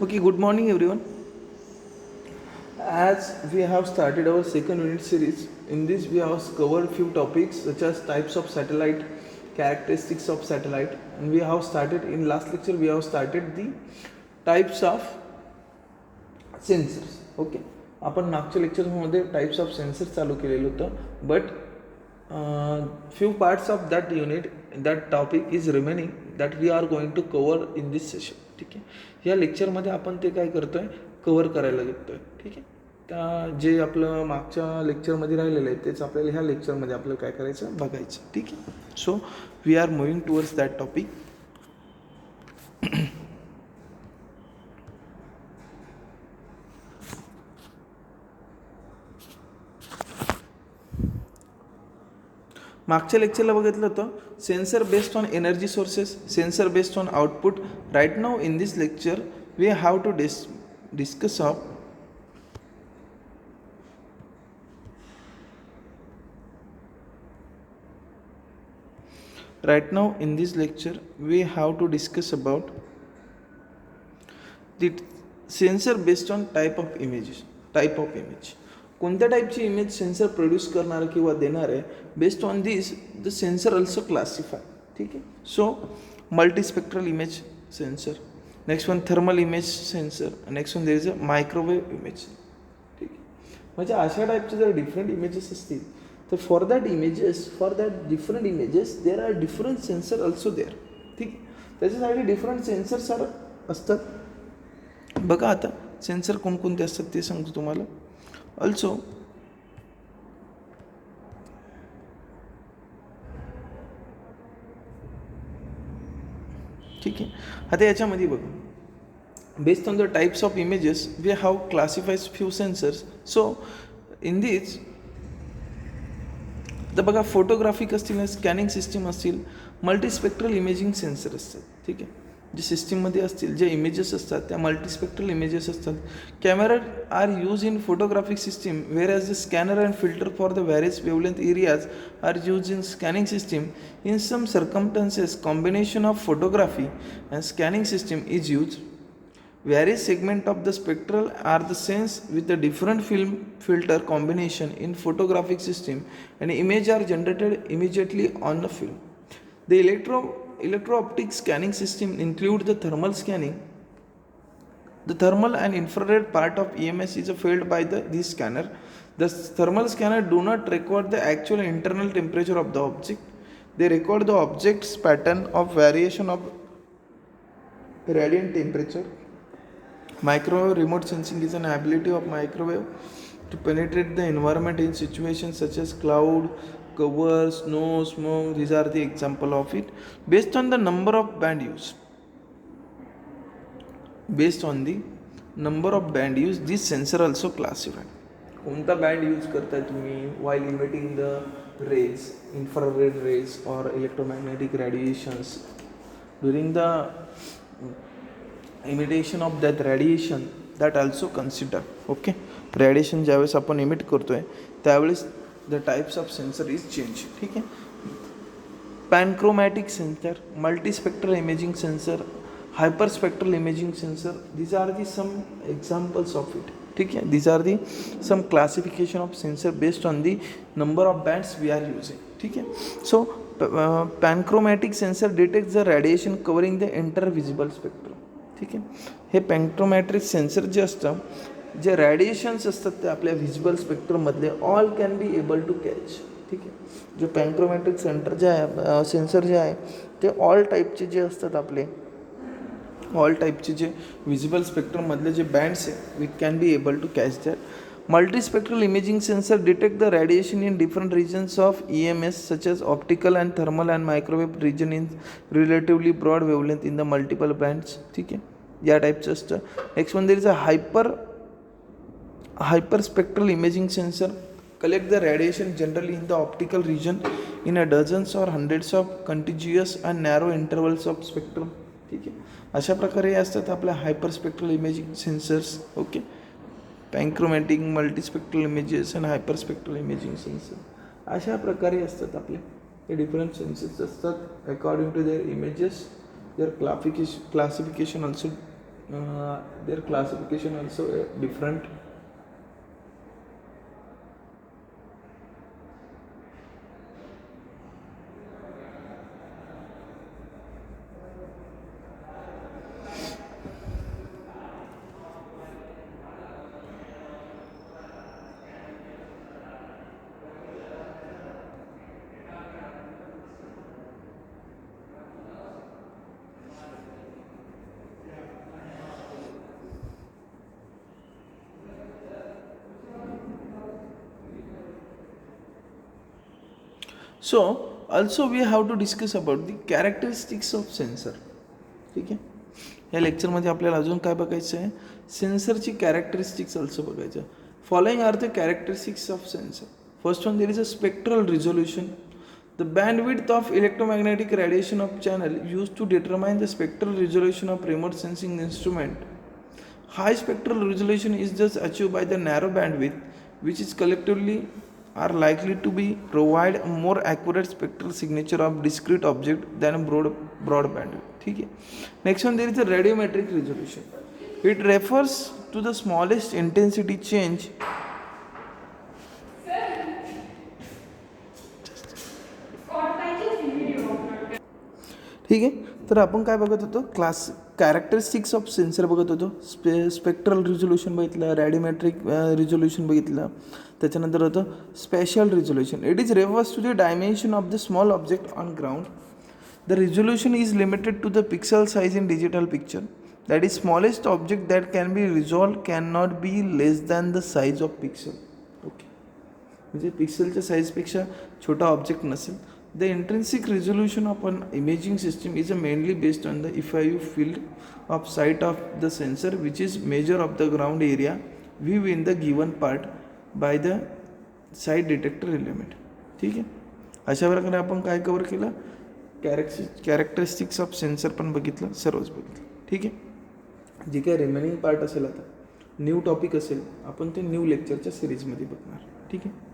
Okay, good morning everyone. As we have started our second unit series, in this we have covered few topics such as types of satellite, characteristics of satellite, and we have started in last lecture we have started the types of sensors. Okay, आपण मागच्या लेक्चर्समध्ये types of sensors चालू केलेलं होतं, but few parts of that unit that topic is remaining that we are going to cover in this session. ठीक आहे, या लेक्चरमध्ये आपण ते काय करतो आहे, कवर करायला घेतो आहे. ठीक आहे, त्या जे आपलं मागच्या लेक्चरमध्ये राहिलेलं आहे तेच आपल्याला ह्या लेक्चरमध्ये आपल्याला काय करायचं बघायचं. ठीक आहे, so we are moving towards that topic. मागच्या लेक्चरला बघितलं होतं sensor based on energy sources, sensor based on output. Right now in this lecture we have to discuss of right now in this lecture we have to discuss about the sensor based on type of images. Type of image, कोणत्या टाईपची image sensor produce करणार किंवा देणार आहे, based on this the sensor also classify. ठीक आहे, so multispectral image sensor, next one thermal image sensor, next one there is a microwave image. ठीक आहे, म्हणजे अशा टाईपचे जर डिफरंट इमेजेस असतील तर for that different images there are different sensor also there. ठीक आहे, त्याच्यासाठी डिफरंट सेन्सर्स असतात. बघा आता सेन्सर कोणकोणते असतात ते सांगतो तुम्हाला. ऑल्सो ठीक आहे, आता याच्यामध्ये बघा based on the types of images we have classifies few sensors. So in this तर बघा फोटोग्राफिक असतील, स्कॅनिंग सिस्टीम असतील, मल्टीस्पेक्ट्रल इमेजिंग सेन्सर असतात. ठीक आहे, जे सिस्टीममध्ये असतील जे इमेजेस असतात त्या मल्टीस्पेक्ट्रल इमेजेस असतात. Camera are use in photographic system whereas the scanner and filter for the various wavelength areas are use in scanning system. In some circumstances combination of photography and scanning system is use. Various segments of the spectral are the sensed with a different film filter combination in photographic system and image are generated immediately on the film. The electro-optic scanning system include the thermal scanning. The thermal and infrared part of EMS is filled by this scanner. The thermal scanner do not record the actual internal temperature of the object. They record the object's pattern of variation of radiant temperature. Microwave remote sensing is an ability of microwave to penetrate the environment in situations such as cloud, cover, snow, smoke. These are the example of it. Based on the number of band used, this sensor also classified. कोणता band use करताय तुम्ही while emitting the rays, infrared rays or electromagnetic radiations. During the imitation of that radiation that also consider. Okay, radiation ज्यावेळेस आपण emit करतो आहे त्यावेळेस the types of sensor is change. ठीक आहे, panchromatic sensor, multispectral imaging sensor, hyperspectral imaging sensor. These are the some examples of it. ठीक आहे, these are the some classification of sensor based on the number of bands we are using. ठीक आहे, so panchromatic sensor detect the radiation covering the enter visible spectrum. ठीक आहे, हे पॅन्क्रोमॅट्रिक sensor जे असतं, जे रॅडिएशन्स असतात ते आपल्या व्हिजिबल स्पेक्ट्रममधले all can be able to catch. ठीक आहे, जे पॅन्क्रोमॅट्रिक सेन्सर जे आहे ते ऑल टाईपचे जे असतात आपले ऑल टाईपचे जे व्हिजिबल स्पेक्ट्रममधले जे बँड्स आहे we can be able to catch that. Multispectral imaging sensor detect the radiation in different regions of EMS such as optical and thermal and microwave region in relatively broad wavelength in the multiple bands. ठीक आहे, या टाईपचं असतं. Next one there is a hyperspectral imaging sensor collect the radiation generally in the optical region in a dozens or hundreds of contiguous and narrow intervals of spectrum. ठीक आहे, अशा प्रकारे असतात आपल्या hyperspectral imaging sensors. Okay, panchromatic, multispectral images and hyperspectral imaging sensor अशा प्रकारे असतात आपले हे डिफरंट सेन्सर्स असतात. According to their images their classification also their classification also different. So also we have to discuss about the characteristics of sensor. ठीक आहे, या लेक्चरमध्ये आपल्याला अजून काय बघायचं आहे, सेन्सरची कॅरेक्टरिस्टिक्स ऑल्सो बघायचं. Following are the characteristics of sensor. First one, there is a spectral resolution. The bandwidth of electromagnetic radiation of channel use to determine the spectral resolution of remote sensing instrument. High spectral resolution is thus achieved by the narrow bandwidth, which is collectively are likely to be provide a more accurate spectral signature of discrete object than a broad bandwidth. ठीक है. Next one, there is a radiometric resolution. It refers to the smallest intensity change ठीक आहे. तर आपण काय बघत होतो, characteristics of sensor बघत होतो. स्पेक्ट्रल रिझोल्यूशन बघितलं, रॅडिओमेट्रिक रिझोल्यूशन बघितलं, त्याच्यानंतर होतं special resolution. It is refers to the dimension of the small object on ground. The resolution is limited to the pixel size in digital picture. That is smallest object that can be resolve can not be less than the size of pixel. Okay, म्हणजे पिक्सलच्या साईजपेक्षा छोटा object नसेल. The intrinsic resolution of an imaging system is mainly based on the FIU field of sight of the sensor, which is measure of the ground area viewed in the given part by the side detector element. ठीक आहे. अशा प्रकारे आपण काय cover केलं, characteristics of sensor पण बघितलं, सर्वच बघितलं. ठीक आहे. जे काय रिमेनिंग पार्ट असेल, आता न्यू टॉपिक असेल, आपण ते न्यू लेक्चरच्या सिरीजमध्ये बघणार. ठीक आहे.